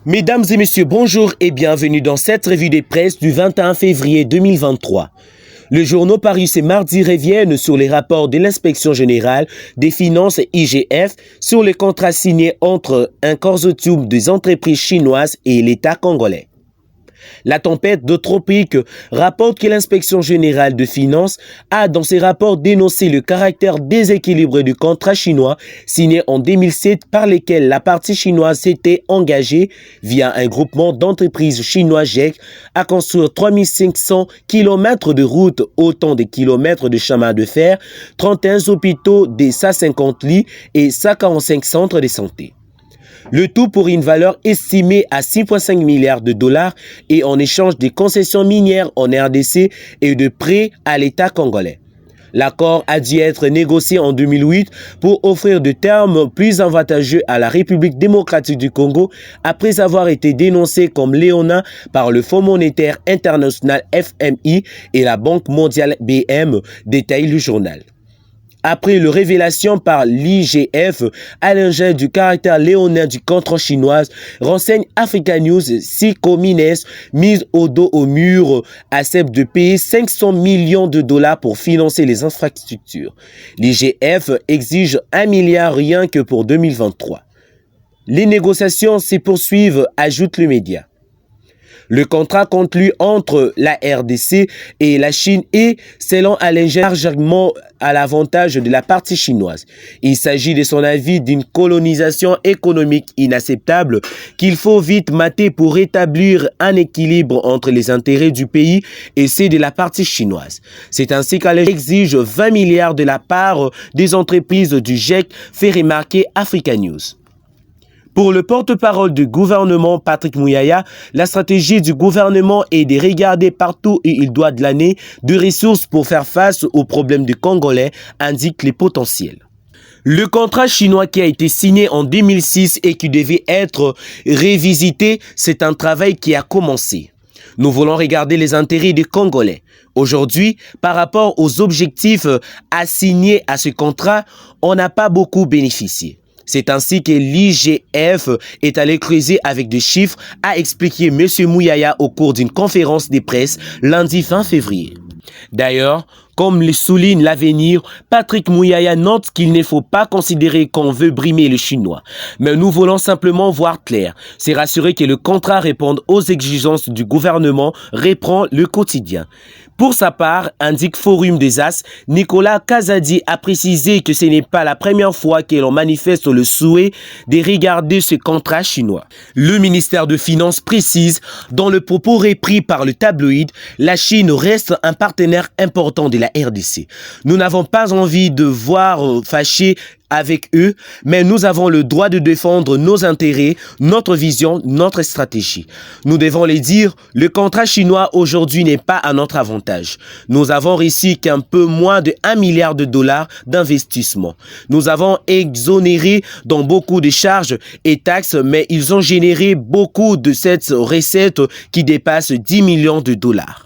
Mesdames et messieurs, bonjour et bienvenue dans cette revue des presses du 21 février 2023. Le journal paru ce mardi revient sur les rapports de l'Inspection générale des finances IGF sur les contrats signés entre un consortium des entreprises chinoises et l'État congolais. La tempête de tropique rapporte que l'Inspection générale de finances a dans ses rapports dénoncé le caractère déséquilibré du contrat chinois signé en 2007 par lesquels la partie chinoise s'était engagée via un groupement d'entreprises chinoises GEC à construire 3500 km de routes, autant de kilomètres de chemin de fer, 31 hôpitaux, des 150 lits et 145 centres de santé. Le tout pour une valeur estimée à 6,5 milliards de dollars et en échange des concessions minières en RDC et de prêts à l'État congolais. L'accord a dû être négocié en 2008 pour offrir des termes plus avantageux à la République démocratique du Congo après avoir été dénoncé comme léonin par le Fonds monétaire international FMI et la Banque mondiale BM, détaille le journal. Après la révélation par l'IGF à l'ingénieur du caractère léonin du contrat chinois, renseigne Africa News, Siko Mines, mise au dos au mur, accepte de payer 500 millions de dollars pour financer les infrastructures. L'IGF exige 1 milliard rien que pour 2023. Les négociations se poursuivent, ajoute le média. Le contrat conclu entre la RDC et la Chine est, selon Alain, largement à l'avantage de la partie chinoise. Il s'agit de son avis d'une colonisation économique inacceptable qu'il faut vite mater pour rétablir un équilibre entre les intérêts du pays et ceux de la partie chinoise. C'est ainsi qu'Alain exige 20 milliards de la part des entreprises du GEC, fait remarquer Africa News. Pour le porte-parole du gouvernement, Patrick Muyaya, la stratégie du gouvernement est de regarder partout où il doit glaner de ressources pour faire face aux problèmes des Congolais, indique les potentiels. Le contrat chinois qui a été signé en 2006 et qui devait être révisité, c'est un travail qui a commencé. Nous voulons regarder les intérêts des Congolais. Aujourd'hui, par rapport aux objectifs assignés à ce contrat, on n'a pas beaucoup bénéficié. C'est ainsi que l'IGF est allé creuser avec des chiffres, a expliqué M. Muyaya au cours d'une conférence de presse lundi 20 février. D'ailleurs, comme le souligne l'avenir, Patrick Muyaya note qu'il ne faut pas considérer qu'on veut brimer le Chinois. Mais nous voulons simplement voir clair. C'est rassurer que le contrat réponde aux exigences du gouvernement, reprend le quotidien. Pour sa part, indique Forum des As, Nicolas Kazadi a précisé que ce n'est pas la première fois que l'on manifeste le souhait de regarder ce contrat chinois. Le ministère de Finances précise, dans le propos repris par le tabloïd, la Chine reste un partenaire important de la RDC. Nous n'avons pas envie de voir fâcher avec eux, mais nous avons le droit de défendre nos intérêts, notre vision, notre stratégie. Nous devons les dire, le contrat chinois aujourd'hui n'est pas à notre avantage. Nous avons réussi qu'un peu moins de 1 milliard de dollars d'investissement. Nous avons exonéré dans beaucoup de charges et taxes, mais ils ont généré beaucoup de cette recette qui dépasse 10 millions de dollars.